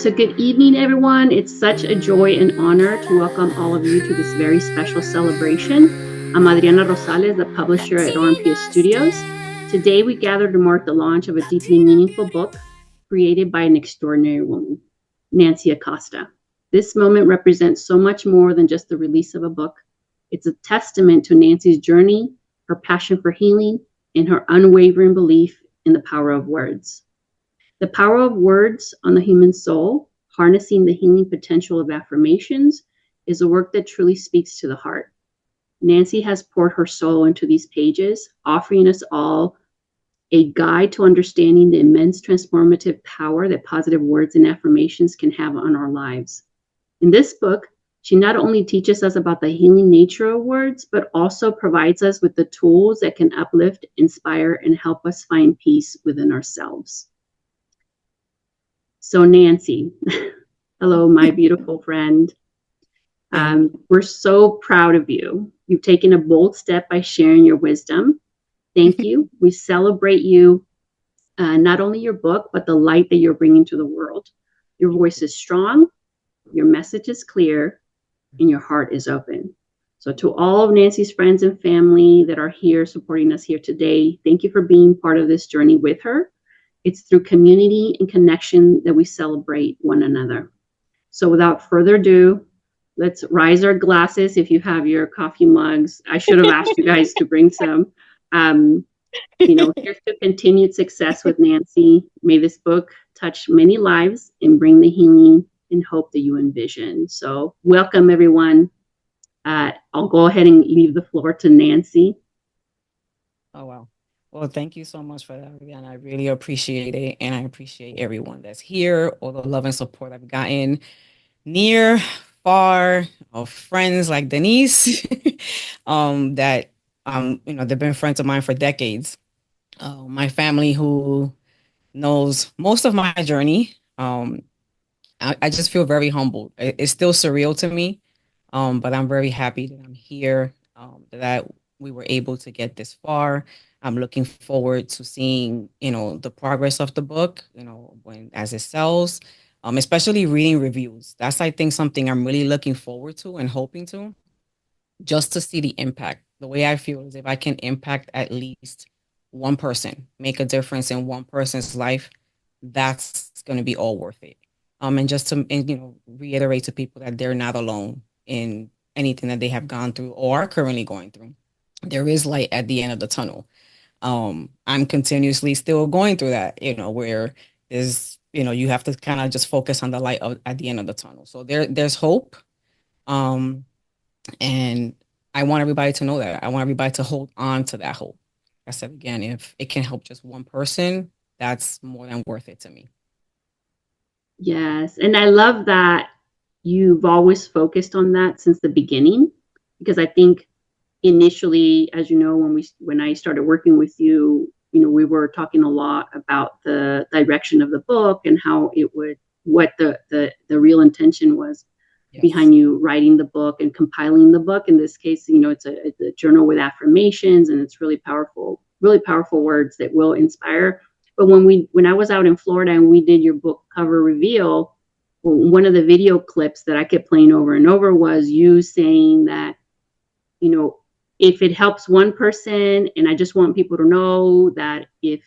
So good evening, everyone. It's such a joy and honor to welcome all of you to this very special celebration. I'm Adriana Rosales, the publisher at RMPStudios. Today, we gather to mark the launch of a deeply meaningful book created by an extraordinary woman, Nancy Acosta. This moment represents so much more than just the release of a book. It's a testament to Nancy's journey, her passion for healing, and her unwavering belief in the power of words. The power of words on the human soul, harnessing the healing potential of affirmations, is a work that truly speaks to the heart. Nancy has poured her soul into these pages, offering us all a guide to understanding the immense transformative power that positive words and affirmations can have on our lives. In this book, she not only teaches us about the healing nature of words, but also provides us with the tools that can uplift, inspire, and help us find peace within ourselves. So Nancy, hello, my beautiful friend. We're so proud of you. You've taken a bold step by sharing your wisdom. Thank you. We celebrate you, not only your book, but the light that you're bringing to the world. Your voice is strong, your message is clear, and your heart is open. So to all of Nancy's friends and family that are here supporting us here today, thank you for being part of this journey with her. It's through community and connection that we celebrate one another. So without further ado, let's raise our glasses. If you have your coffee mugs, I should have asked you guys to bring some. Here's to continued success with Nancy. May this book touch many lives and bring the healing and hope that you envision. So welcome, everyone. I'll go ahead and leave the floor to Nancy. Oh, wow. Well, thank you so much for that, Adriana. I really appreciate it. And I appreciate everyone that's here, all the love and support I've gotten near, far, of friends like Denise, that, they've been friends of mine for decades. My family who knows most of my journey. I just feel very humbled. It's still surreal to me, but I'm very happy that I'm here, that we were able to get this far. I'm looking forward to seeing, the progress of the book, when as it sells, especially reading reviews. That's, I think, something I'm really looking forward to and hoping to, just to see the impact. The way I feel is if I can impact at least one person, make a difference in one person's life, that's going to be all worth it. And just to, reiterate to people that they're not alone in anything that they have gone through or are currently going through. There is light at the end of the tunnel. I'm continuously still going through that, where there's, you have to kind of just focus on the light at the end of the tunnel. So there's hope. And I want everybody to know that. I want everybody to hold on to that hope. I said, again, if it can help just one person, that's more than worth it to me. Yes. And I love that you've always focused on that since the beginning, because I think initially, as you know, when I started working with you, we were talking a lot about the direction of the book and how what the real intention was. Yes. Behind you writing the book and compiling the book. In this case, it's a journal with affirmations, and it's really powerful words that will inspire. But when I was out in Florida and we did your book cover reveal, one of the video clips that I kept playing over and over was you saying that, if it helps one person, and I just want people to know that if,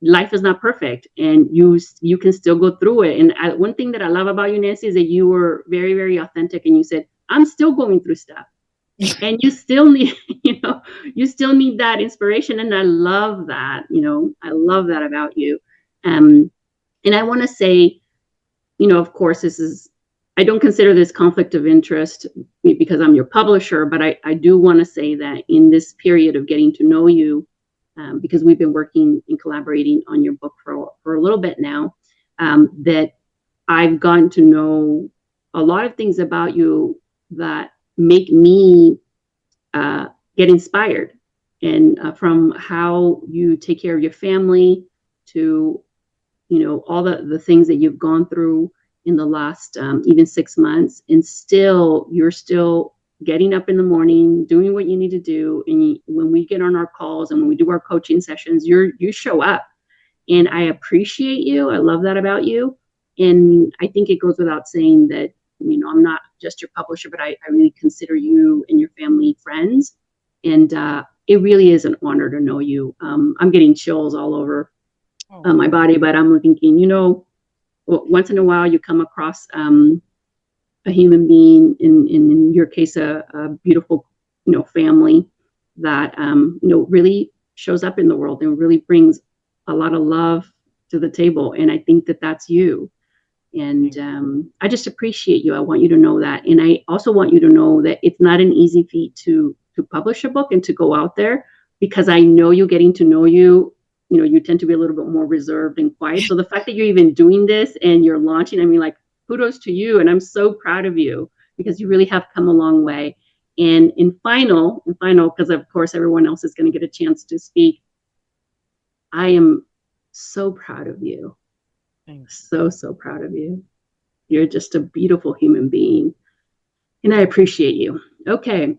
life is not perfect and you can still go through it. And one thing that I love about you, Nancy, is that you were very, very authentic, and you said, I'm still going through stuff. And you still need, you still need that inspiration. And I love that, I love that about you. And I want to say, of course, I don't consider this conflict of interest because I'm your publisher, but I do want to say that in this period of getting to know you, because we've been working and collaborating on your book for a little bit now, that I've gotten to know a lot of things about you that make me get inspired. And from how you take care of your family to, all the things that you've gone through in the last even 6 months, and you're still getting up in the morning, doing what you need to do. And when we get on our calls and when we do our coaching sessions, you show up, and I appreciate you. I love that about you. And I think it goes without saying that, I'm not just your publisher, but I really consider you and your family friends. And it really is an honor to know you. I'm getting chills all over my body, but I'm thinking, once in a while you come across a human being, in your case, a beautiful, family that, really shows up in the world and really brings a lot of love to the table. And I think that that's you. And I just appreciate you. I want you to know that. And I also want you to know that it's not an easy feat to publish a book and to go out there, because I know you, getting to know you, you tend to be a little bit more reserved and quiet. So the fact that you're even doing this and you're launching, I mean, like, kudos to you. And I'm so proud of you, because you really have come a long way. And in final, because of course everyone else is going to get a chance to speak, I am so proud of you. So proud of you. You're just a beautiful human being, and I appreciate you. Okay.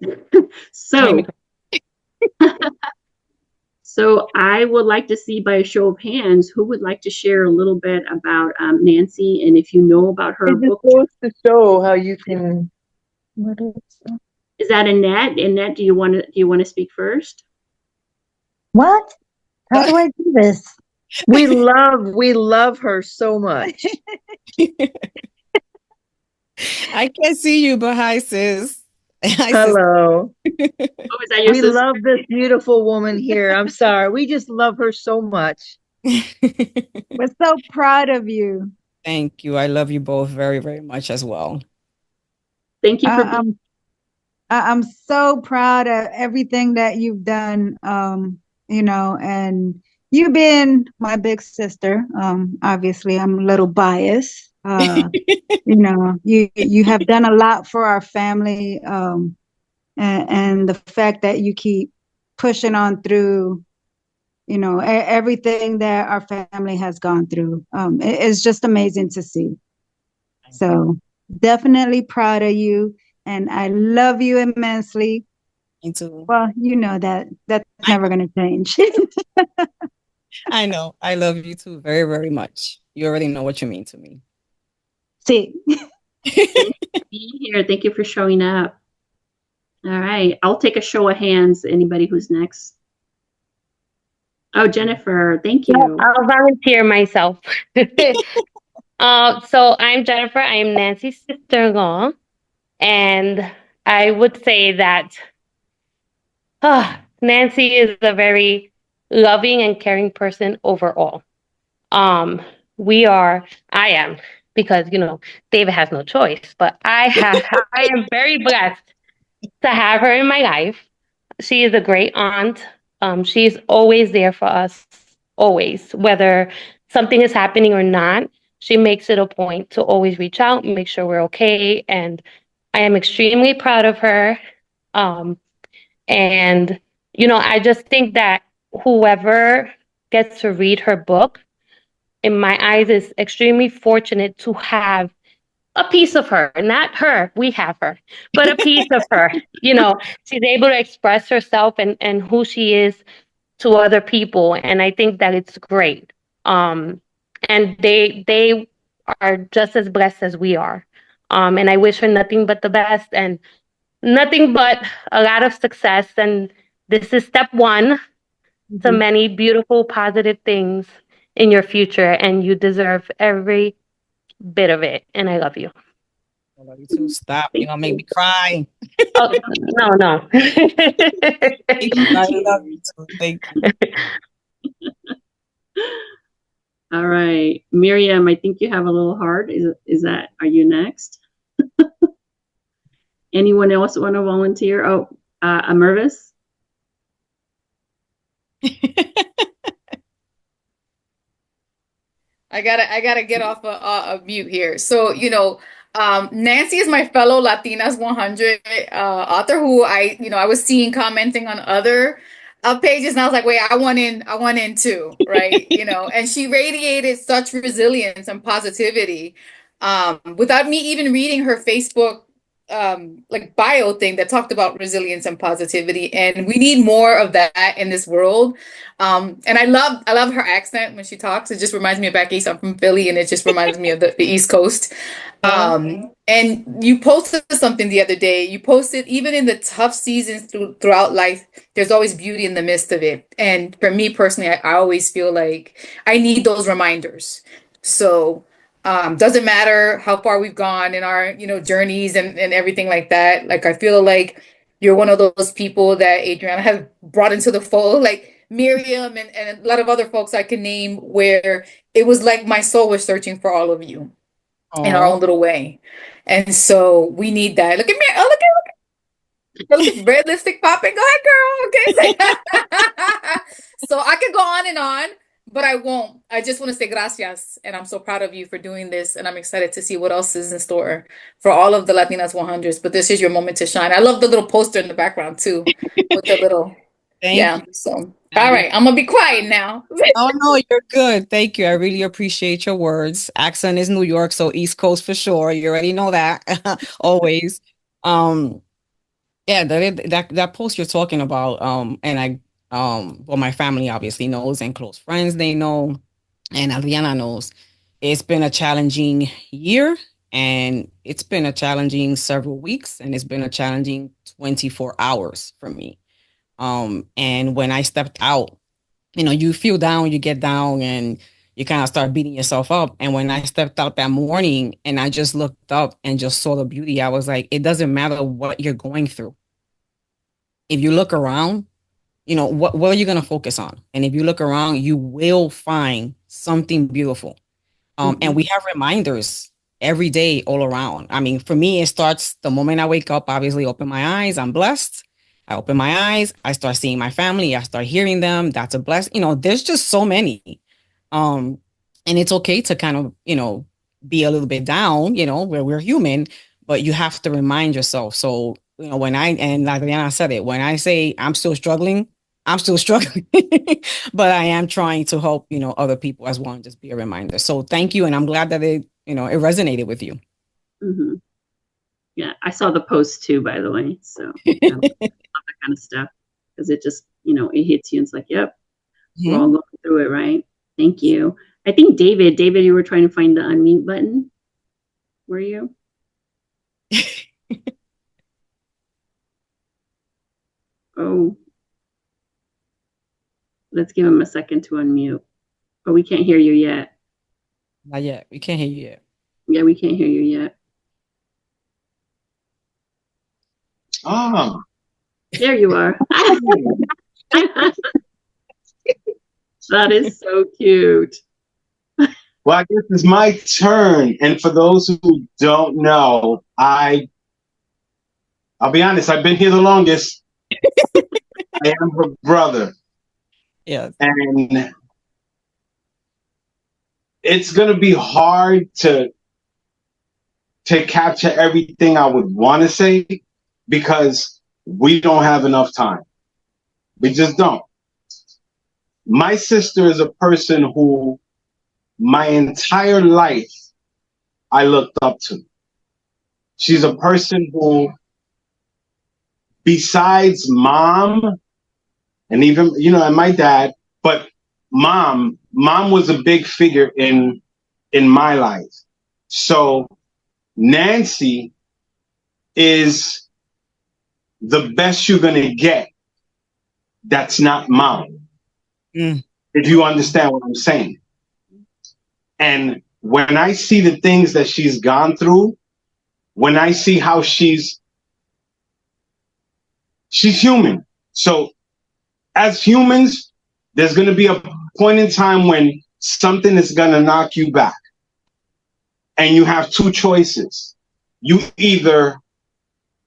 So I would like to see, by a show of hands, who would like to share a little bit about Nancy, and if you know about her book. It goes to show how you can. Is that Annette? Annette, do you want to speak first? What? How do I do this? We love her so much. I can't see you, but hi, sis. Hi, Hello. Oh, is that your We sister? love this beautiful woman here. I'm sorry. We just love her so much. We're so proud of you. Thank you. I love you both very, very much as well. Thank you for I'm so proud of everything that you've done, and you being my big sister. Obviously, I'm a little biased. You have done a lot for our family, and the fact that you keep pushing on through, everything that our family has gone through. It's just amazing to see. So definitely proud of you. And I love you immensely. Me too. Well, you know that's never going to change. I know. I love you too very, very much. You already know what you mean to me. See. Thank you for being here. Thank you for showing up. All right. I'll take a show of hands. Anybody who's next? Oh, Jennifer, thank you. I'll volunteer myself. So I'm Jennifer. I am Nancy's sister-in-law. And I would say that Nancy is a very loving and caring person overall. I am, because, David has no choice, but I am very blessed to have her in my life. She is a great aunt. She's always there for us, always, whether something is happening or not. She makes it a point to always reach out and make sure we're okay. And I am extremely proud of her. And, I just think that whoever gets to read her book, in my eyes, is extremely fortunate to have a piece of her. Not her, we have her, but a piece of her. She's able to express herself and who she is to other people. And I think that it's great. And they are just as blessed as we are. And I wish her nothing but the best and nothing but a lot of success. And this is step one to many beautiful, positive things in your future. And you deserve every bit of it. And I love you. I love you too. Stop. You're going to make me cry. Oh, no. I love you too. Thank you. All right. Miriam, I think you have a little heart. Are you next? Anyone else want to volunteer? Oh, Mervis? I gotta get off a mute here. So, Nancy is my fellow Latinas 100 author who I was seeing commenting on other pages, and I was like, wait, I want in too, right? And she radiated such resilience and positivity without me even reading her Facebook like bio thing that talked about resilience and positivity, and we need more of that in this world. And I love her accent when she talks. It just reminds me of back east. I'm from Philly, and it just reminds me of the East Coast. And you posted something the other day. You posted, even in the tough seasons throughout life, there's always beauty in the midst of it. And for me personally, I always feel like I need those reminders. So doesn't matter how far we've gone in our, journeys and everything like that. Like, I feel like you're one of those people that Adriana has brought into the fold, like Miriam and a lot of other folks I can name, where it was like my soul was searching for all of you in our own little way. And so we need that. Look at me. Oh, look at red lipstick popping. Go ahead, girl. Okay. So I could go on and on, but I won't. I just want to say gracias. And I'm so proud of you for doing this. And I'm excited to see what else is in store for all of the Latinas 100s. But this is your moment to shine. I love the little poster in the background too, with the little, Thank you. So, all right. I'm going to be quiet now. Oh no, you're good. Thank you. I really appreciate your words. Accent is New York, so East Coast for sure. You already know that. Always. Yeah, that post you're talking about, and well, my family obviously knows, and close friends they know, and Adriana knows. It's been a challenging year, and it's been a challenging several weeks, and it's been a challenging 24 hours for me. And when I stepped out, you feel down, you get down, and you kind of start beating yourself up. And when I stepped out that morning and I just looked up and just saw the beauty, I was like, it doesn't matter what you're going through. If you look around, what are you going to focus on? And if you look around, you will find something beautiful. And we have reminders every day all around. I mean, for me, it starts the moment I wake up, obviously open my eyes, I'm blessed. I open my eyes, I start seeing my family, I start hearing them. That's a blessing. There's just so many. And it's okay to kind of, be a little bit down, where we're human, but you have to remind yourself. So, and like Adriana said it, when I say I'm still struggling, but I am trying to help, other people as well, and just be a reminder. So thank you. And I'm glad that it resonated with you. Mm-hmm. Yeah, I saw the post too, by the way. So I love that kind of stuff, because it just, it hits you and it's like, yep, we're all going through it, right? Thank you. I think David, you were trying to find the unmute button. Were you? Oh, let's give him a second to unmute. But we can't hear you yet. Not yet. We can't hear you yet. Yeah, we can't hear you yet. Oh. There you are. That is so cute. Well, I guess it's my turn. And for those who don't know, I'll be honest, I've been here the longest. I am her brother. Yeah. And it's going to be hard to capture everything I would want to say, because we don't have enough time. We just don't. My sister is a person who my entire life I looked up to. She's a person who, besides mom and even, and my dad, but mom was a big figure in my life. So Nancy is the best you're going to get. That's not mom. If you understand what I'm saying. And when I see the things that she's gone through, when I see how she's human. So as humans, there's going to be a point in time when something is going to knock you back. And you have two choices. You either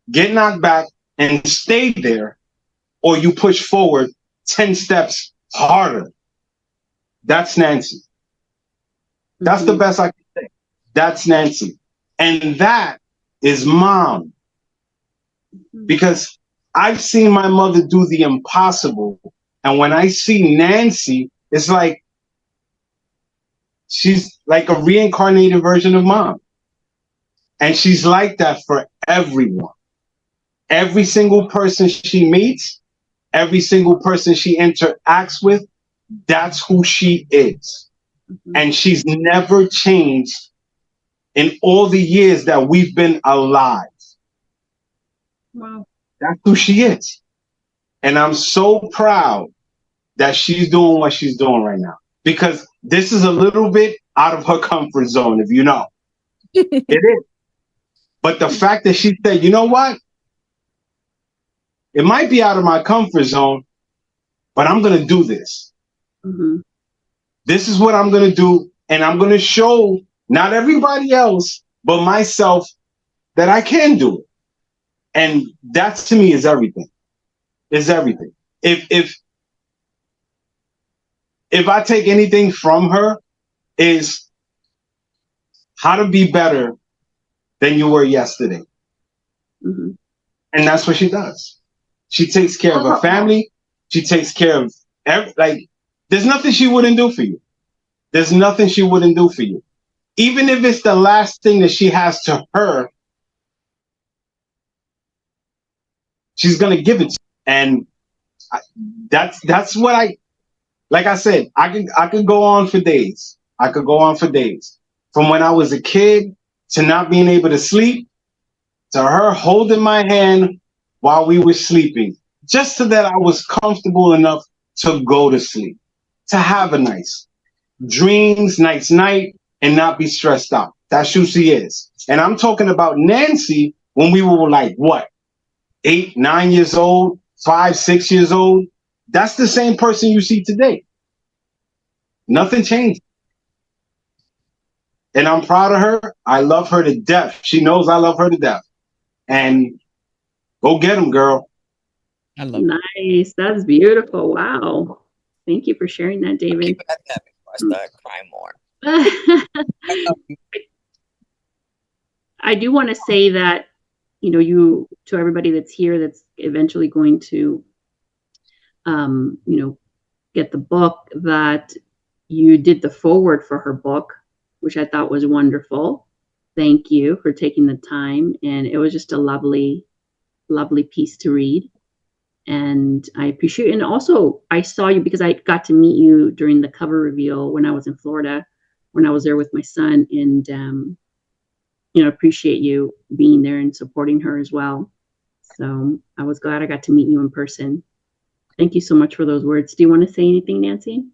get knocked back and stay there, or you push forward 10 steps harder. That's Nancy. That's the best I can say. That's Nancy. And that is mom. Because I've seen my mother do the impossible. And when I see Nancy, it's like she's like a reincarnated version of mom. And she's like that for everyone. Every single person she meets, every single person she interacts with, that's who she is. And she's never changed in all the years that we've been alive. Wow. That's who she is. And I'm so proud that she's doing what she's doing right now. Because this is a little bit out of her comfort zone, if you know. It is. But the fact that she said, you know what? It might be out of my comfort zone, but I'm going to do this. Mm-hmm. This is what I'm going to do. And I'm going to show not everybody else, but myself that I can do it. And that to me is everything. Is everything. If I take anything from her, is how to be better than you were yesterday. Mm-hmm. And that's what she does. She takes care of her family. She takes care of there's nothing she wouldn't do for you. There's nothing she wouldn't do for you. Even if it's the last thing that she has to her, she's going to give it to you. And that's what like I said, I could go on for days. I could go on for days. From when I was a kid to not being able to sleep, to her holding my hand while we were sleeping, just so that I was comfortable enough to go to sleep, to have a nice dreams, nice night, and not be stressed out. That's who she is. And I'm talking about Nancy when we were like, what, 8, 9 years old, 5, 6 years old. That's the same person you see today. Nothing changed. And I'm proud of her. I love her to death. She knows I love her to death. And go get him, girl. I love Nice. That's beautiful. Wow. Thank you for sharing that, David. that before I start crying more. I do want to say that, you, to everybody that's here, that's eventually going to, get the book, that you did the foreword for her book, which I thought was wonderful. Thank you for taking the time. And it was just a lovely, lovely piece to read. And I appreciate it. And also, I saw you because I got to meet you during the cover reveal when I was in Florida, when I was there with my son. And, appreciate you being there and supporting her as well. So I was glad I got to meet you in person. Thank you so much for those words. Do you want to say anything, Nancy?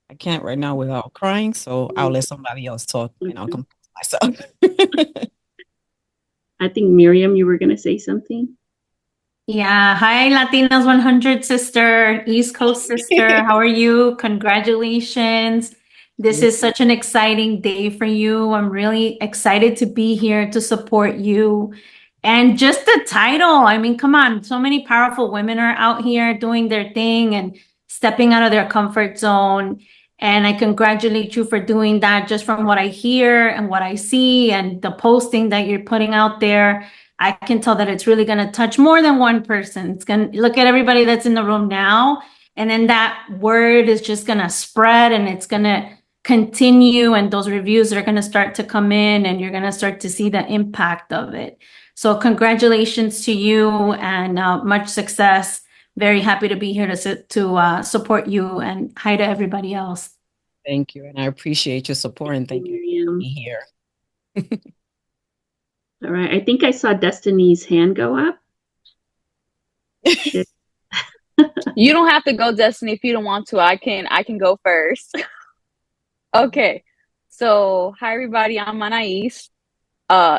I can't right now without crying, so I'll let somebody else talk and I'll compose myself. I think Miriam, you were going to say something. Yeah. Hi, Latinas 100 sister, East Coast sister. How are you? Congratulations. This is such an exciting day for you. I'm really excited to be here to support you. And just the title, I mean, come on, so many powerful women are out here doing their thing and stepping out of their comfort zone. And I congratulate you for doing that, just from what I hear and what I see and the posting that you're putting out there. I can tell that it's really going to touch more than one person. It's going to look at everybody that's in the room now. And then that word is just going to spread and it's going to continue. And those reviews are going to start to come in and you're going to start to see the impact of it. So congratulations to you and much success. Very happy to be here to support you, and hi to everybody else. Thank you. And I appreciate your support and thank you for being here. All right. I think I saw Destiny's hand go up. You don't have to go, Destiny, if you don't want to. I can go first. Okay. So, hi everybody. I'm Anais.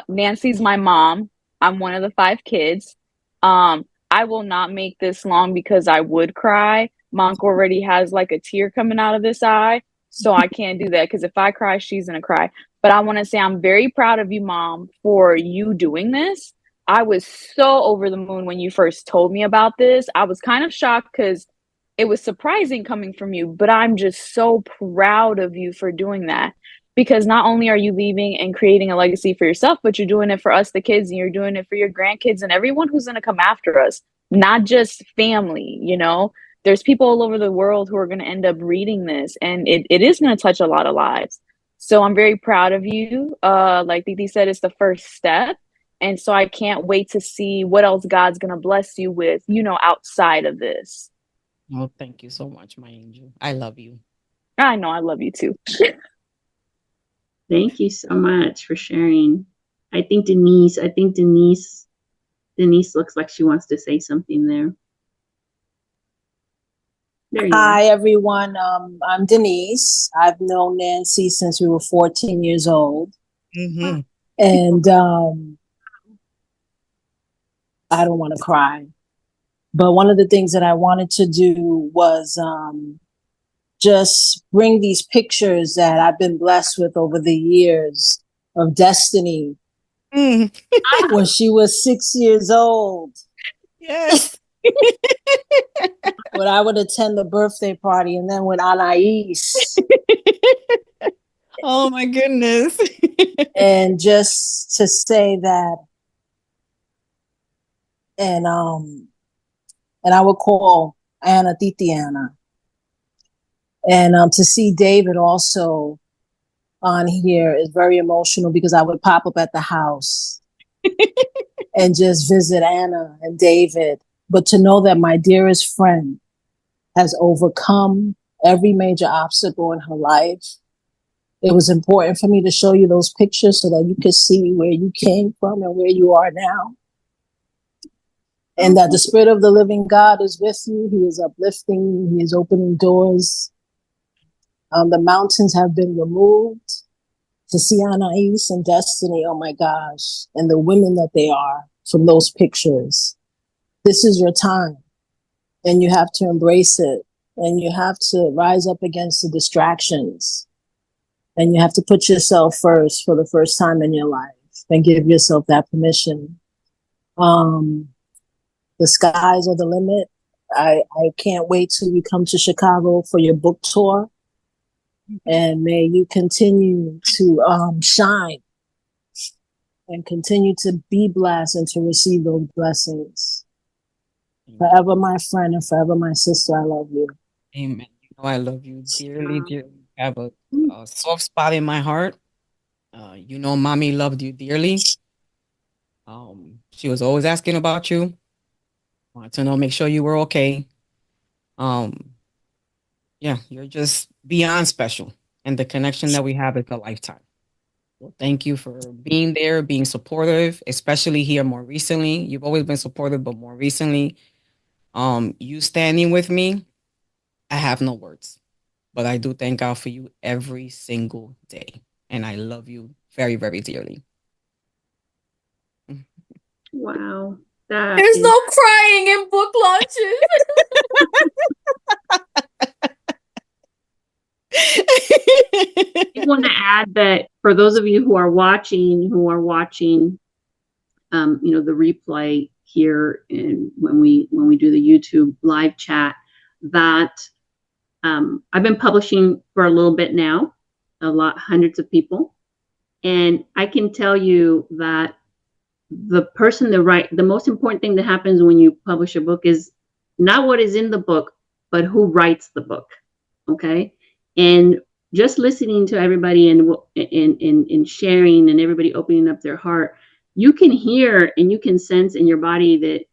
Nancy's my mom. I'm one of the 5 kids. I will not make this long because I would cry. Monk already has like a tear coming out of this eye, so I can't do that because if I cry, she's gonna cry. But I want to say I'm very proud of you, Mom, for you doing this. I was so over the moon when you first told me about this. I was kind of shocked because it was surprising coming from you, but I'm just so proud of you for doing that. Because not only are you leaving and creating a legacy for yourself, but you're doing it for us, the kids, and you're doing it for your grandkids and everyone who's going to come after us, not just family, There's people all over the world who are going to end up reading this, and it is going to touch a lot of lives. So I'm very proud of you. Like Didi said, it's the first step. And so I can't wait to see what else God's going to bless you with, outside of this. Oh, thank you so much, my angel. I love you. I know I love you too. Thank you so much for sharing. I think Denise looks like she wants to say something there. There you Hi, are. everyone. I'm Denise. I've known Nancy since we were 14 years old. Mm-hmm. And I don't want to cry. But one of the things that I wanted to do was just bring these pictures that I've been blessed with over the years of Destiny Mm. when she was 6 years old. Yes. When I would attend the birthday party, and then with Anais. Oh my goodness. And just to say that, and I would call Anna Titiana. And to see David also on here is very emotional because I would pop up at the house and just visit Anna and David. But to know that my dearest friend has overcome every major obstacle in her life, it was important for me to show you those pictures so that you could see where you came from and where you are now. And that the Spirit of the living God is with you. He is uplifting you. He is opening doors. The mountains have been removed. To see Anais and Destiny, oh my gosh, and the women that they are from those pictures. This is your time, and you have to embrace it, and you have to rise up against the distractions, and you have to put yourself first for the first time in your life, and give yourself that permission. The skies are the limit. I can't wait till you come to Chicago for your book tour. And may you continue to shine and continue to be blessed and to receive those blessings. Forever my friend and forever my sister, I love you. Amen. You know I love you dearly, dearly. You have a soft spot in my heart. You know, mommy loved you dearly. She was always asking about you. Wanted to know, make sure you were okay. Yeah, you're just beyond special, and the connection that we have is a lifetime. Well, thank you for being there, being supportive, especially here more recently. You've always been supportive, but more recently, you standing with me, I have no words. But I do thank God for you every single day. And I love you very, very dearly. Wow. That There's is no crying in book launches. I want to add that for those of you who are watching, the replay here, and when we do the YouTube live chat, that I've been publishing for a little bit now, hundreds of people, and I can tell you that the most important thing that happens when you publish a book is not what is in the book, but who writes the book. Okay, and just listening to everybody and sharing and everybody opening up their heart, you can hear and you can sense in your body that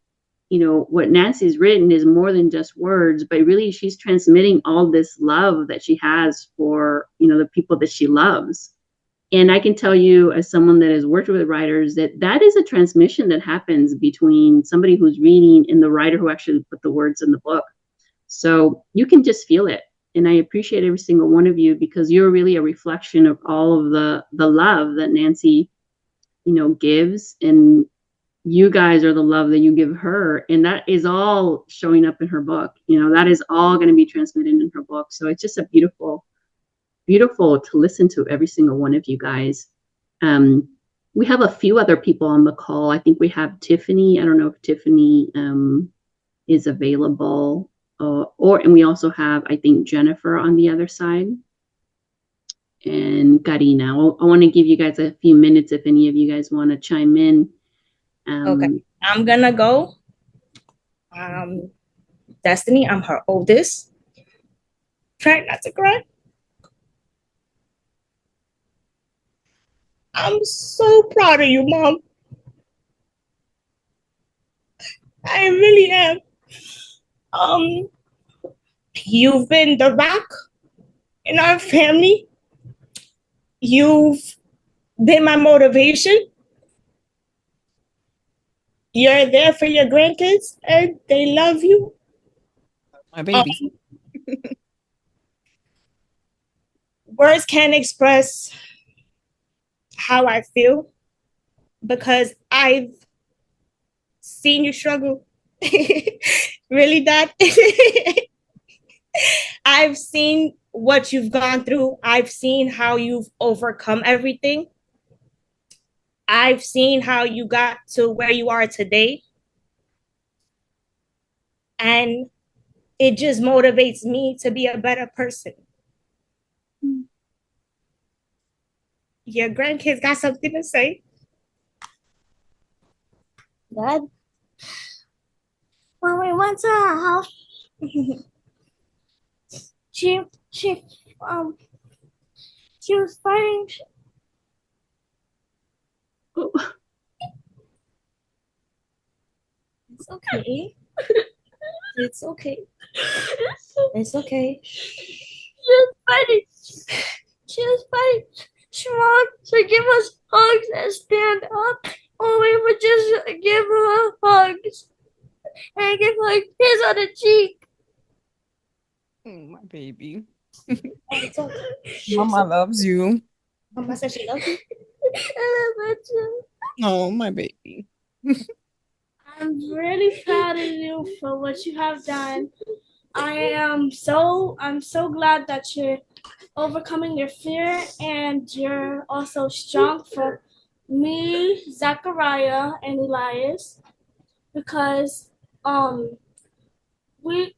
what Nancy's written is more than just words, but really she's transmitting all this love that she has for the people that she loves. And I can tell you, as someone that has worked with writers, that is a transmission that happens between somebody who's reading and the writer who actually put the words in the book. So you can just feel it. And I appreciate every single one of you, because you're really a reflection of all of the love that Nancy, gives. And you guys are the love that you give her. And that is all showing up in her book. That is all going to be transmitted in her book. So it's just a beautiful to listen to every single one of you guys. We have a few other people on the call. I think we have Tiffany. I don't know if Tiffany is available, and we also have, I think, Jennifer on the other side, and Karina. I want to give you guys a few minutes if any of you guys want to chime in. Okay, I'm gonna go. Destiny, I'm her oldest. Try not to cry. I'm so proud of you, Mom. I really am. Um, you've been the rock in our family. You've been my motivation. You're there for your grandkids, and they love you. My baby. Words can't express how I feel because I've seen you struggle. Really, Dad? I've seen what you've gone through. I've seen how you've overcome everything. I've seen how you got to where you are today. And it just motivates me to be a better person. Your grandkids got something to say? Dad? When we went to her house, she um she was fighting. It's okay. It's okay. It's okay. She was fighting. She was fighting. She wanted to give us hugs and stand up, or we would just give her hugs and give her a kiss on the cheek. My baby. It's okay. Mama loves you. Mama said she loves you. I love you. Oh, my baby. I'm really proud of you for what you have done. I'm so glad that you're overcoming your fear and you're also strong for me, Zachariah, and Elias because we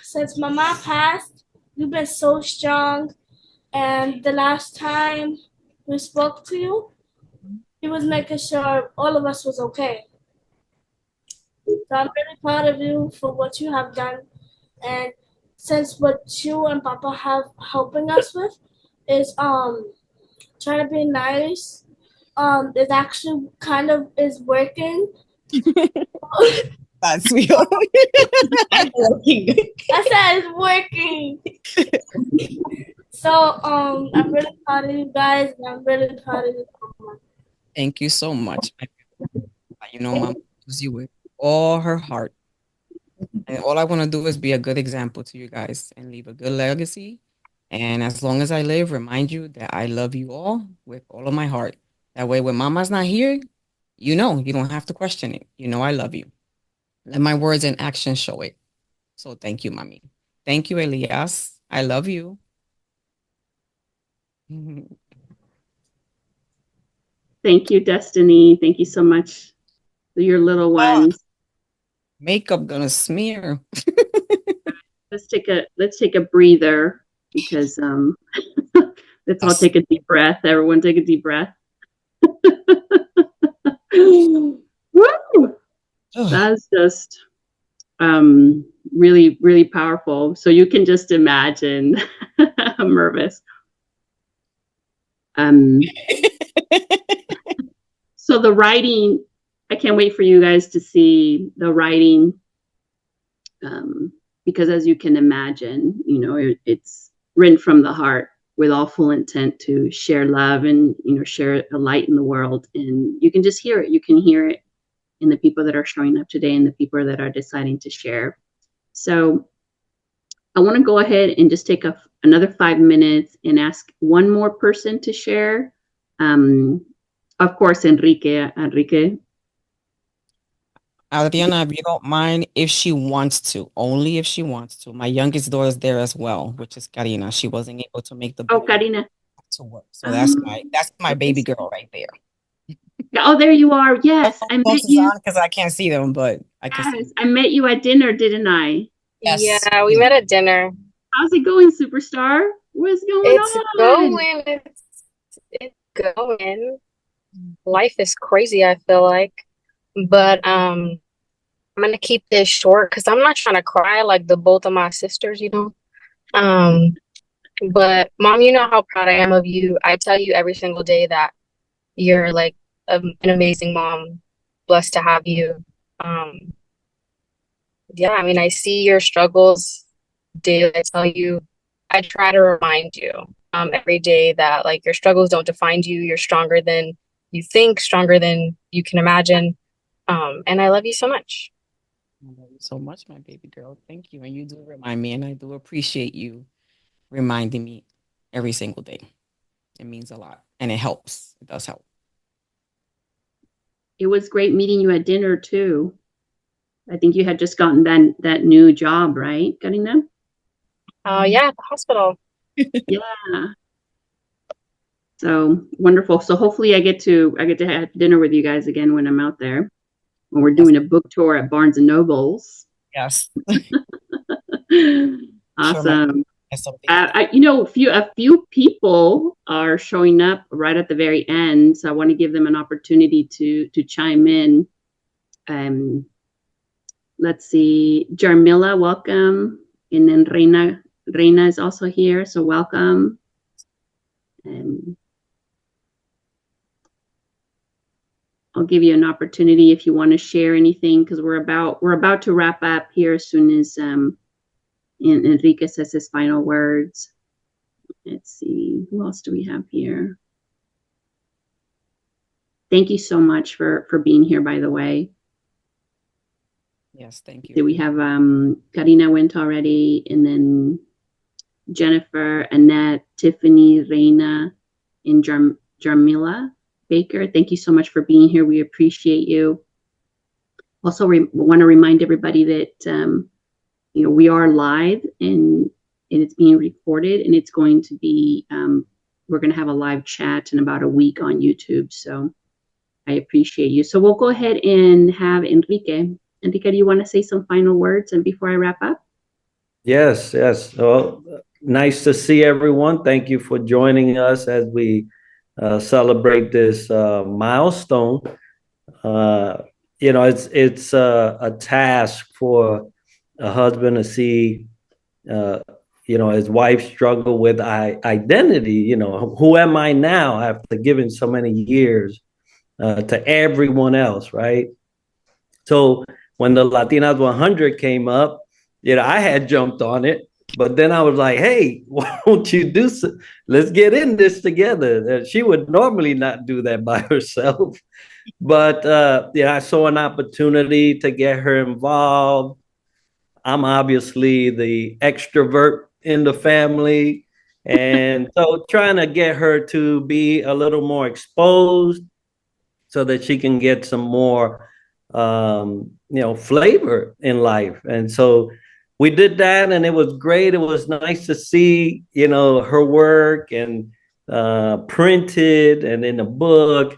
since Mama passed, you've been so strong, and the last time we spoke to you, he was making sure all of us was okay. So I'm really proud of you for what you have done. And since what you and Papa have helping us with is trying to be nice, it actually kind of is working. That's sweet. I said it's working. So I'm really proud of you guys, and I'm really proud of you. Thank you so much. You know, Mom loves you with all her heart. And all I want to do is be a good example to you guys and leave a good legacy. And as long as I live, remind you that I love you all with all of my heart. That way, when Mama's not here, you know, you don't have to question it. You know, I love you. Let my words and actions show it. So thank you, Mommy. Thank you, Elias. I love you. Thank you, Destiny. Thank you so much for your little ones. Makeup gonna smear. Let's take a breather because let's all take a deep breath. Everyone take a deep breath. Woo! That's just really, really powerful. So you can just imagine Mervis. So the writing, I can't wait for you guys to see the writing. Because as you can imagine, you know, it's written from the heart with all full intent to share love and, you know, share a light in the world. And you can just hear it. You can hear it in the people that are showing up today and the people that are deciding to share. So I want to go ahead and just take another 5 minutes and ask one more person to share. Of course, Enrique. Adriana, if you don't mind, if she wants to, only if she wants to. My youngest daughter's there as well, which is Karina. She wasn't able to make the Karina to work. So that's my baby girl right there. Oh, there you are. Yes, I met you. Because I can't see them, but I can see them. I met you at dinner, didn't I? Yes. Yeah, we met at dinner. How's it going, superstar? What's going on? It's going. Life is crazy, I feel like. But I'm gonna keep this short because I'm not trying to cry like the both of my sisters, you know. But Mom, you know how proud I am of you. I tell you every single day that You're like an amazing mom. Blessed to have you. Um, yeah, I mean, I see your struggles daily. I tell you, I try to remind you every day that like your struggles don't define you. You're stronger than you think, stronger than you can imagine. And I love you so much. I love you so much, my baby girl. Thank you. And you do remind me, and I do appreciate you reminding me every single day. It means a lot, and it helps. It does help. It was great meeting you at dinner too. I think you had just gotten that new job, right, Karina? Yeah, at the hospital. Yeah. So wonderful. So hopefully I get to have dinner with you guys again when I'm out there. When we're doing a book tour at Barnes and Nobles. Yes. Awesome. A few people are showing up right at the very end, so I want to give them an opportunity to chime in. Let's see, Jarmila, welcome, and then Reina is also here, so welcome. I'll give you an opportunity if you want to share anything, because we're about to wrap up here as soon as Enrique says his final words. Let's see, who else do we have here? Thank you so much for being here, by the way. Yes, thank you. Did we have Karina went already, and then Jennifer, Annette, Tiffany, Reina, and Jarmila Baker. Thank you so much for being here. We appreciate you. Also, want to remind everybody that we are live and it's being recorded, and it's going to be we're going to have a live chat in about a week on YouTube. So I appreciate you. So we'll go ahead and have Enrique. Enrique, do you want to say some final words and before I wrap up? Yes. Well, nice to see everyone. Thank you for joining us as we celebrate this milestone. It's a task for a husband to see his wife struggle with identity. Who am I now after giving so many years to everyone else, right? So when the Latinas 100 came up, I had jumped on it, but then I was like, hey, why don't you let's get in this together. She would normally not do that by herself. But I saw an opportunity to get her involved. I'm obviously the extrovert in the family. And so trying to get her to be a little more exposed so that she can get some more flavor in life. And so we did that, and it was great. It was nice to see her work and printed and in a book.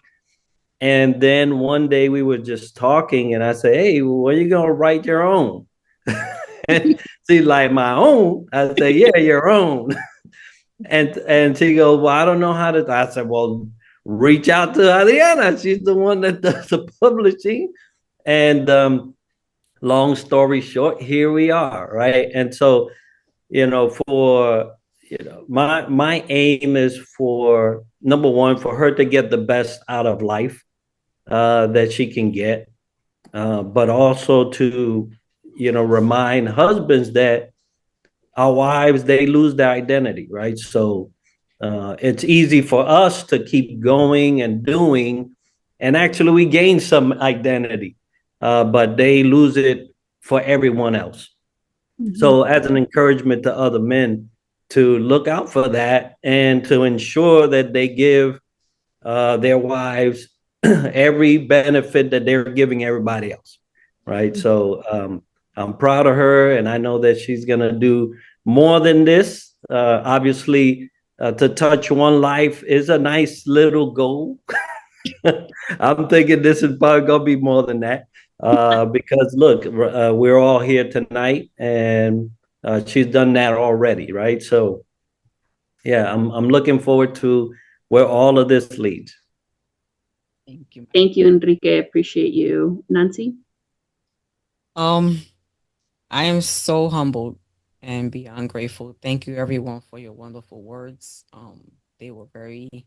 And then one day we were just talking, and I said, hey, when are you gonna write your own? And she's like, my own? I said, yeah, your own. And she goes, well, I don't know how to. I said, well, reach out to Adriana. She's the one that does the publishing. And long story short, here we are, right? And so, my aim is for number one, for her to get the best out of life that she can get, but also to, remind husbands that our wives, they lose their identity, right? So it's easy for us to keep going and doing, and actually we gain some identity, but they lose it for everyone else. Mm-hmm. So as an encouragement to other men to look out for that and to ensure that they give their wives every benefit that they're giving everybody else, right? Mm-hmm. So I'm proud of her, and I know that she's going to do more than this. Obviously, to touch one life is a nice little goal. I'm thinking this is probably going to be more than that because, look, we're all here tonight, and she's done that already, right? So, yeah, I'm looking forward to where all of this leads. Thank you. Thank you, Enrique. Appreciate you. Nancy? I am so humbled and beyond grateful. Thank you, everyone, for your wonderful words. They were very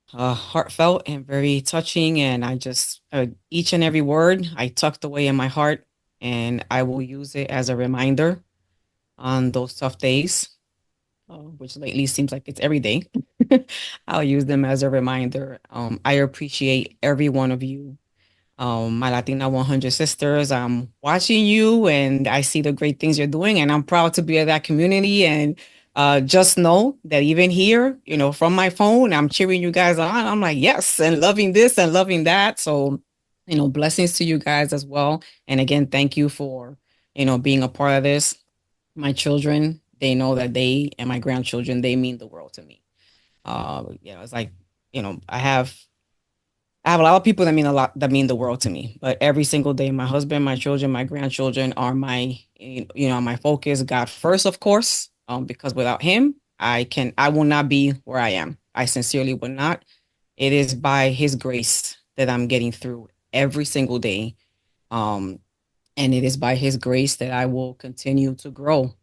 heartfelt and very touching. And I just, each and every word I tucked away in my heart, and I will use it as a reminder on those tough days, which lately seems like it's every day. I'll use them as a reminder. I appreciate every one of you, my Latina 100 sisters. I'm watching you and I see the great things you're doing, and I'm proud to be in that community. And just know that even here, from my phone, I'm cheering you guys on. I'm like, yes, and loving this and loving that. So, blessings to you guys as well. And again, thank you for, being a part of this. My children, they know that they and my grandchildren, they mean the world to me. It's like, I have a lot of people that mean the world to me, but every single day, my husband, my children, my grandchildren are my focus. God first, of course, because without him, I will not be where I am. I sincerely would not. It is by his grace that I'm getting through every single day. Um, and it is by his grace that I will continue to grow.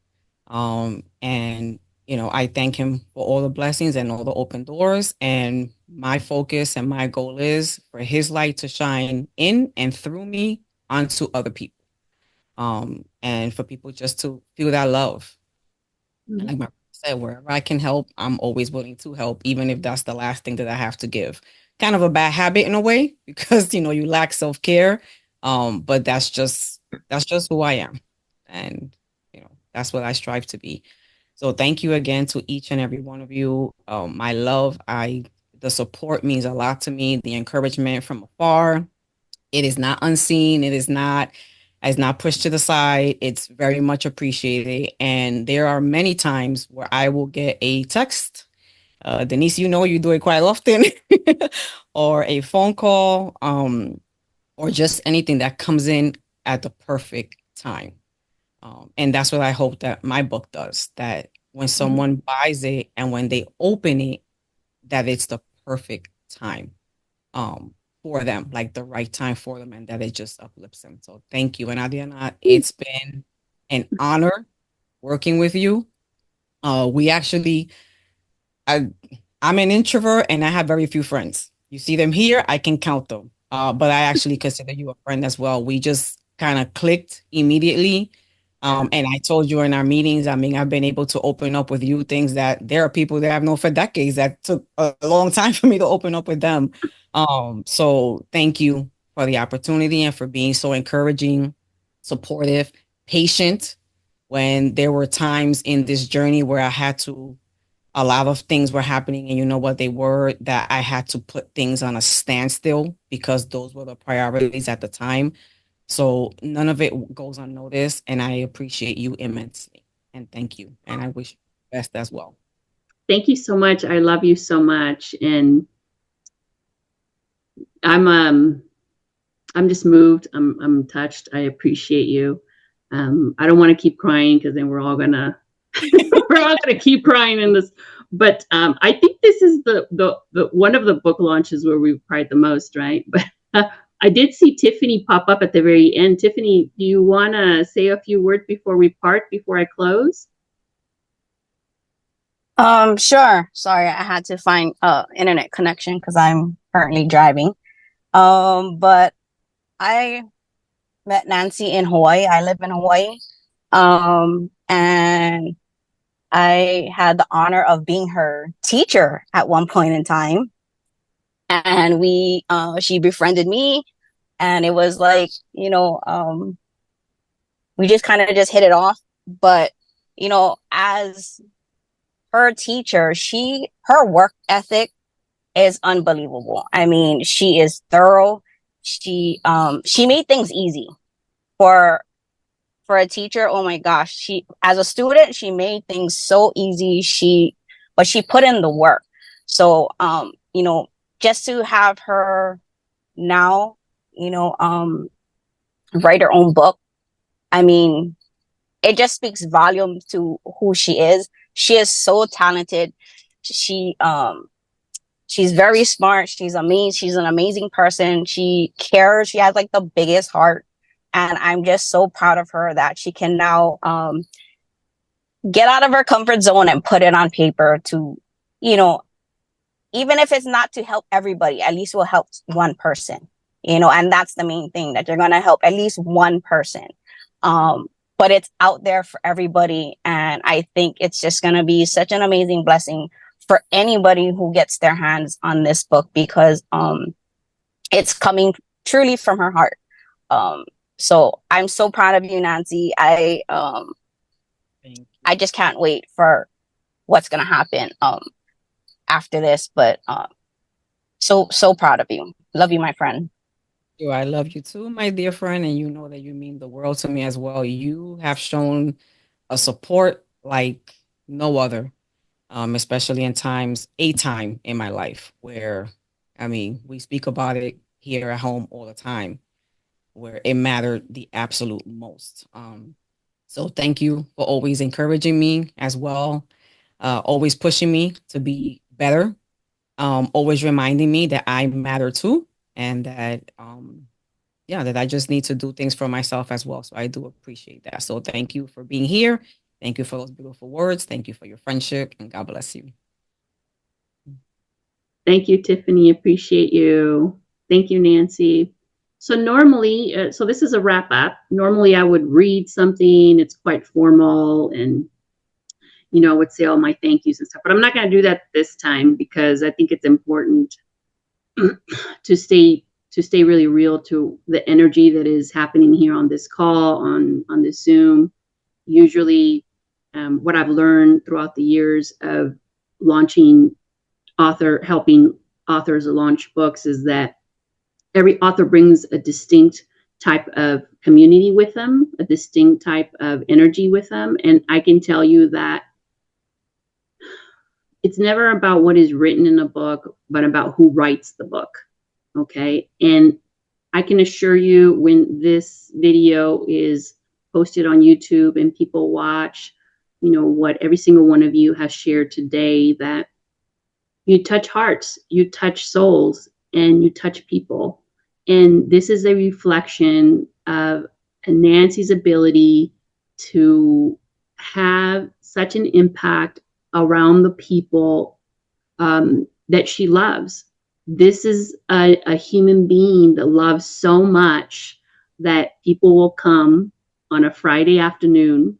And I thank him for all the blessings and all the open doors. And my focus and my goal is for his light to shine in and through me onto other people. And for people just to feel that love. And like my brother said, wherever I can help, I'm always willing to help, even if that's the last thing that I have to give. Kind of a bad habit in a way, because you lack self-care. But that's just who I am. And that's what I strive to be. So thank you again to each and every one of you. My love, the support means a lot to me. The encouragement from afar, it is not unseen. It's not pushed to the side. It's very much appreciated. And there are many times where I will get a text. Denise, you do it quite often, or a phone call, or just anything that comes in at the perfect time. And that's what I hope that my book does, that when someone buys it and when they open it, that it's the perfect time for them, like the right time for them, and that it just uplifts them. So thank you. And Adriana, it's been an honor working with you. We actually, I, I'm an introvert and I have very few friends. You see them here, I can count them. But I actually consider you a friend as well. We just kind of clicked immediately. And I told you in our meetings, I mean, I've been able to open up with you things that there are people that I've known for decades that took a long time for me to open up with them. So thank you for the opportunity and for being so encouraging, supportive, patient when there were times in this journey where a lot of things were happening, and you know what they were, that I had to put things on a standstill because those were the priorities at the time. So none of it goes unnoticed, and I appreciate you immensely. And thank you. And I wish you the best as well. Thank you so much. I love you so much. And I'm just moved. I'm touched. I appreciate you. I don't want to keep crying because then we're all gonna keep crying in this. But I think this is the one of the book launches where we've cried the most, right? But I did see Tiffany pop up at the very end. Tiffany, do you want to say a few words before we part, before I close? Sure. Sorry, I had to find internet connection because I'm currently driving. But I met Nancy in Hawaii. I live in Hawaii. And I had the honor of being her teacher at one point in time. And she befriended me, and it was like, we just kind of just hit it off. But, as her teacher, her work ethic is unbelievable. I mean, she is thorough. She made things easy for a teacher. Oh my gosh. As a student, she made things so easy. But she put in the work. So, just to have her now, write her own book. I mean, it just speaks volumes to who she is. She is so talented. She's very smart. She's amazing. She's an amazing person. She cares. She has like the biggest heart. And I'm just so proud of her that she can now get out of her comfort zone and put it on paper to, even if it's not to help everybody, at least we'll help one person, you know, and that's the main thing, that you're going to help at least one person. But it's out there for everybody. And I think it's just going to be such an amazing blessing for anybody who gets their hands on this book, because it's coming truly from her heart. So I'm so proud of you, Nancy. I just can't wait for what's going to happen after this. But so proud of you. Love you, my friend. I love you too, my dear friend, and you know that you mean the world to me as well. You have shown a support like no other, especially in a time in my life where, I mean, we speak about it here at home all the time, where it mattered the absolute most. So thank you for always encouraging me as well, always pushing me to be better, always reminding me that I matter too, and that that I just need to do things for myself as well. So I do appreciate that. So thank you for being here. Thank you for those beautiful words. Thank you for your friendship, and God bless you. Thank you, Tiffany. Appreciate you. Thank you, Nancy. So normally, so this is a wrap up. Normally I would read something, it's quite formal, and I would say all my thank yous and stuff, but I'm not going to do that this time, because I think it's important to stay really real to the energy that is happening here on this call, on this Zoom. Usually what I've learned throughout the years of helping authors launch books, is that every author brings a distinct type of community with them, a distinct type of energy with them. And I can tell you that it's never about what is written in a book, but about who writes the book. Okay. And I can assure you, when this video is posted on YouTube and people watch, what every single one of you has shared today, that you touch hearts, you touch souls, and you touch people. And this is a reflection of Nancy's ability to have such an impact around the people that she loves. This is a human being that loves so much that people will come on a Friday afternoon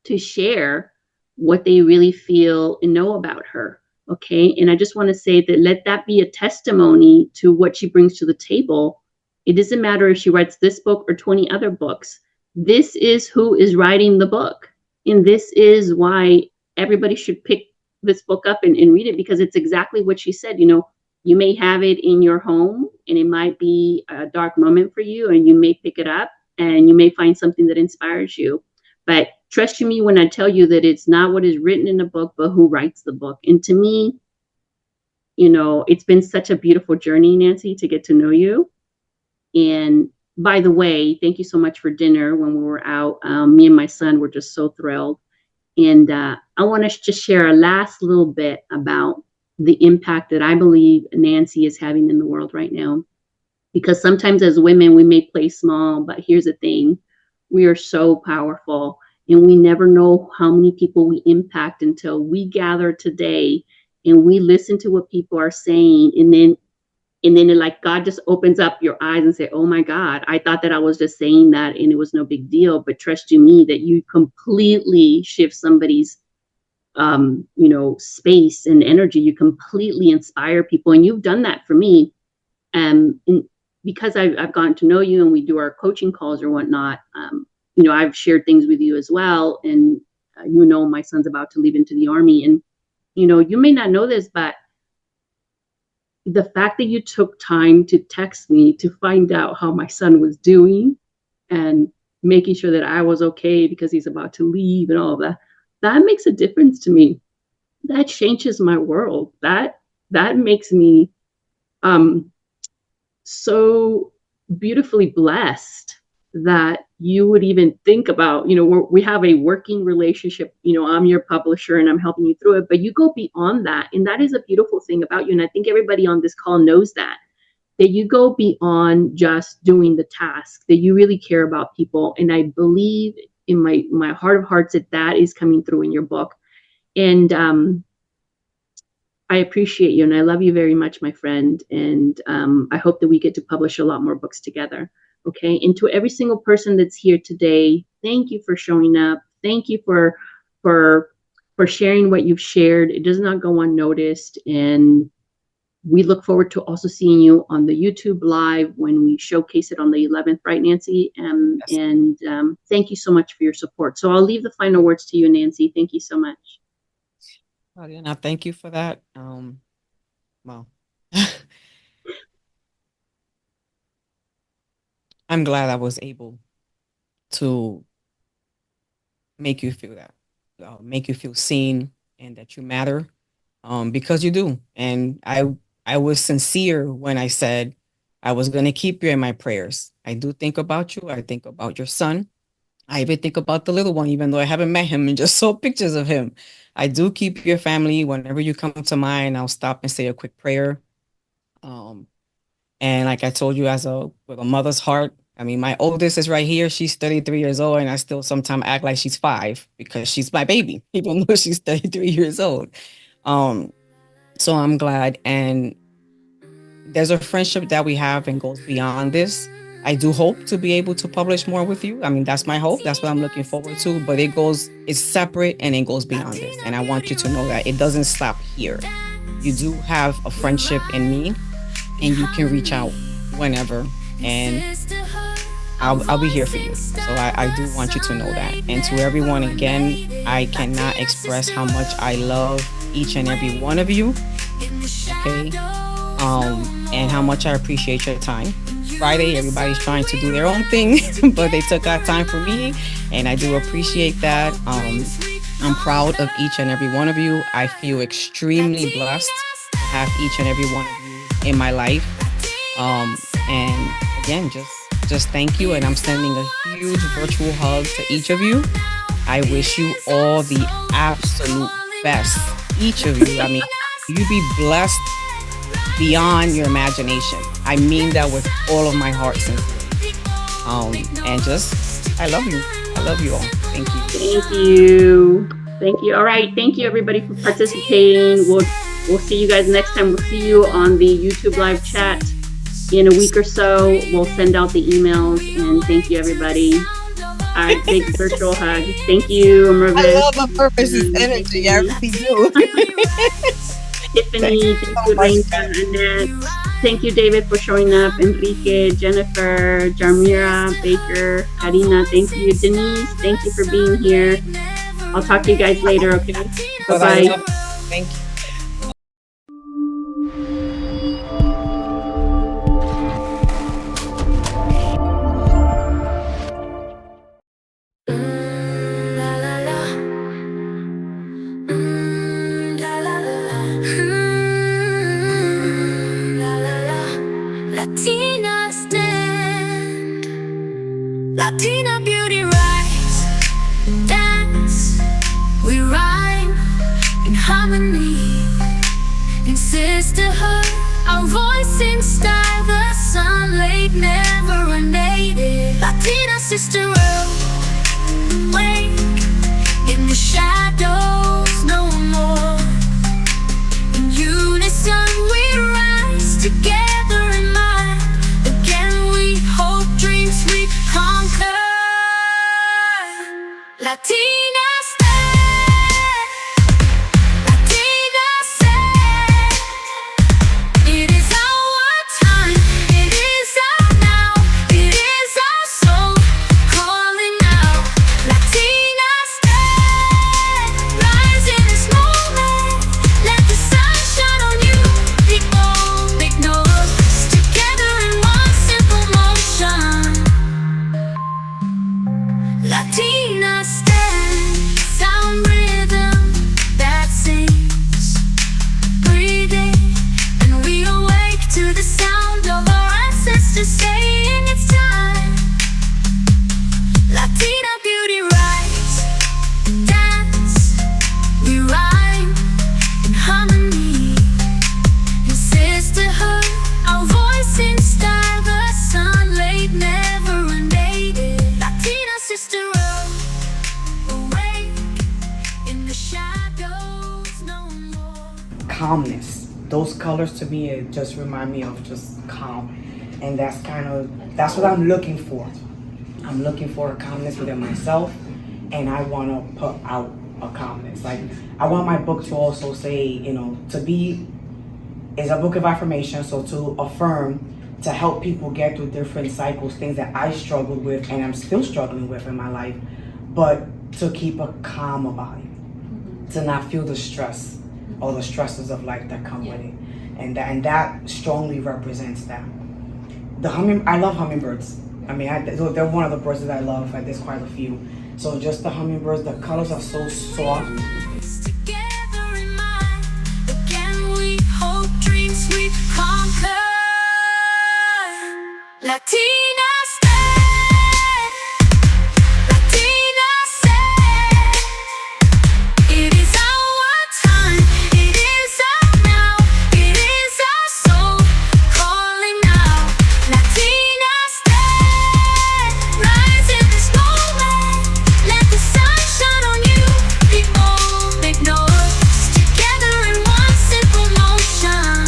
to share what they really feel and know about her. Okay. And I just want to say that let that be a testimony to what she brings to the table. It doesn't matter if she writes this book or 20 other books. This is who is writing the book. And this is why everybody should pick this book up and read it, because it's exactly what she said. You may have it in your home and it might be a dark moment for you, and you may pick it up and you may find something that inspires you. But trust me when I tell you that it's not what is written in the book, but who writes the book. And to me, it's been such a beautiful journey, Nancy, to get to know you. And by the way, thank you so much for dinner when we were out. Me and my son were just so thrilled. And I want to just share a last little bit about the impact that I believe Nancy is having in the world right now. Because sometimes as women, we may play small, but here's the thing. We are so powerful, and we never know how many people we impact until we gather today and we listen to what people are saying. And then like God just opens up your eyes and say, oh my God, I thought that I was just saying that and it was no big deal. But trust you me, that you completely shift somebody's space and energy. You completely inspire people. And you've done that for me. And because I've gotten to know you and we do our coaching calls or whatnot, I've shared things with you as well. And my son's about to leave into the Army. And, you may not know this, but the fact that you took time to text me to find out how my son was doing and making sure that I was okay because he's about to leave and all of that, that makes a difference to me. That changes my world. That makes me so beautifully blessed that you would even think about, we have a working relationship, I'm your publisher and I'm helping you through it, but you go beyond that. And that is a beautiful thing about you. And I think everybody on this call knows that you go beyond just doing the task, that you really care about people. And I believe in my heart of hearts that is coming through in your book. And I appreciate you and I love you very much, my friend. And I hope that we get to publish a lot more books together. Okay. And to every single person that's here today, thank you for showing up. Thank you for sharing what you've shared. It does not go unnoticed. And we look forward to also seeing you on the YouTube live when we showcase it on the 11th, right, Nancy? Yes. And thank you so much for your support. So I'll leave the final words to you, Nancy. Thank you so much. Adriana, thank you for that. Well, I'm glad I was able to make you feel that, make you feel seen and that you matter, because you do. And I was sincere when I said I was going to keep you in my prayers. I do think about you. I think about your son. I even think about the little one, even though I haven't met him and just saw pictures of him. I do keep your family. Whenever you come to mind, I'll stop and say a quick prayer. And like I told you, with a mother's heart, I mean, my oldest is right here. She's 33 years old, and I still sometimes act like she's 5 because she's my baby, even though she's 33 years old. So I'm glad. And there's a friendship that we have and goes beyond this. I do hope to be able to publish more with you. I mean, that's my hope. That's what I'm looking forward to. But it's separate and it goes beyond this. And I want you to know that it doesn't stop here. You do have a friendship in me, and you can reach out whenever. And I'll be here for you. So I do want you to know that. And to everyone, again, I cannot express how much I love each and every one of you. Okay. And how much I appreciate your time. Friday, everybody's trying to do their own thing, but they took out time for me, and I do appreciate that. I'm proud of each and every one of you. I feel extremely blessed to have each and every one of you in my life. And again, just thank you, and I'm sending a huge virtual hug to each of you. I wish you all the absolute best, each of you. I mean, you be blessed beyond your imagination. I mean that with all of my heart, sincerely. And I love you. I love you all. Thank you. Thank you. Thank you. All right. Thank you, everybody, for participating. We'll see you guys next time. We'll see you on the YouTube live chat in a week or so. We'll send out the emails, and thank you, everybody. All right, big virtual hug. Thank you, Mervis. I love a purpose's energy. I really do. Tiffany, thank you, Linda, Annette. Thank you, David, for showing up. Enrique, Jennifer, Jarmira, Baker, Karina, thank you. Denise, thank you for being here. I'll talk to you guys later, okay? Bye-bye. Thank you. Latina stand, Latina beauty rise, dance, we rhyme in harmony, in sisterhood, our voice in style, the sunlight never unaided. Latina sister awake in the shadows no more. In unison we rise together. Latina stand, Latina stand. It is our time, it is our now, it is our soul calling out. Latina stand, rise in this moment, let the sun shine on you. Big bold, big nose, together in one simple motion. Latina stand, sound rhythm that sings, breathing, and we awake to the sound of our ancestors saying it's time. Latina beauty rise, dance, we rhyme in harmony, in sisterhood, our voice in style, the sunlight never unaided. Latina sister, calmness. Those colors to me, it just remind me of just calm. And that's what I'm looking for. I'm looking for a calmness within myself, and I want to put out a calmness. Like, I want my book to also say, is a book of affirmation, so to affirm, to help people get through different cycles, things that I struggled with and I'm still struggling with in my life, but to keep a calm about it, to not feel the stress or the stresses of life that come with it. And that strongly represents that. I love hummingbirds. I mean, they're one of the birds that I love. There's quite a few. So just the hummingbirds, the colors are so soft. Together in mind, again we hope dreams we conquer. Latina stand, Latina stand. It is our time, it is our now, it is our soul calling now. Latina stand, rise in this moment. Let the sun shine on you. Be bold, make noise. Together in one simple motion.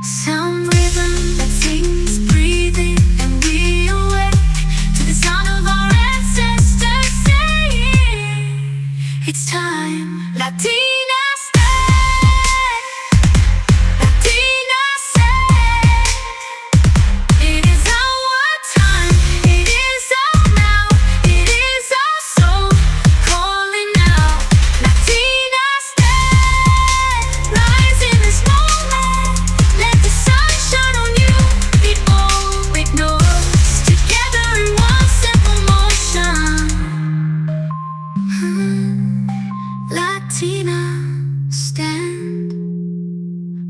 Some rhythm that sings, breathing, and we awake to the sound of our ancestors saying, it's time. Latina stand, Latina stand. It is our time, it is our now, it is our soul calling now. Latina stand, rise in this moment. Let the sun shine on you. Be bold, make noise. Together in one simple motion. Latina stand,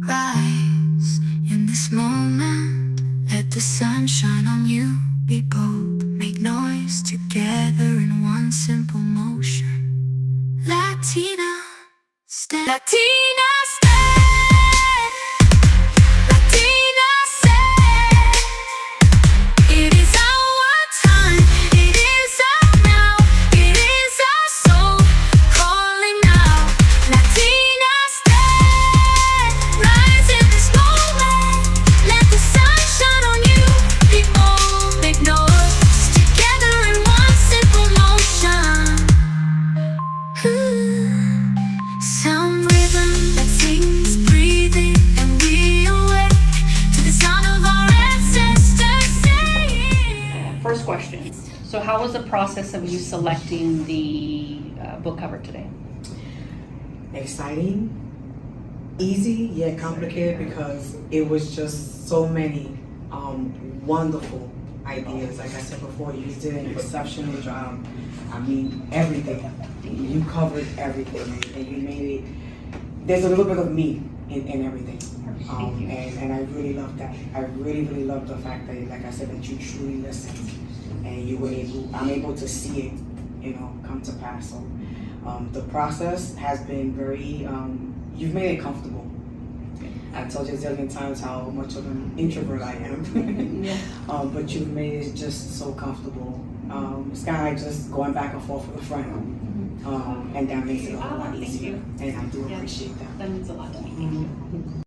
rise in this moment. Let the sun shine on you. Be bold, make noise. Together in one simple motion. Latina stand, Latina stand, Latina stand. It is our time, it is our now, it is our soul calling now. Latina stand, rise in this moment. Let the sun shine on you. Be bold, make noise. Together in one simple motion. Some rhythm that sings, breathing, and we awake to the sound of our ancestors saying. First question. So how was the process of you selecting the book cover today? Exciting, easy, yet complicated, because it was just so many wonderful ideas. Like I said before, you did an exceptional job. I mean, everything. You covered everything, and you made it. There's a little bit of me in everything. And I really love that. I really love the fact that, like I said, that you truly listened, and you were I'm able to see it, come to pass. So the process has been very, you've made it comfortable. I told you a zillion times how much of an introvert I am, but you've made it just so comfortable. It's kind of like just going back and forth with a friend, and that makes it a whole lot easier. And I do appreciate that. That means a lot to me.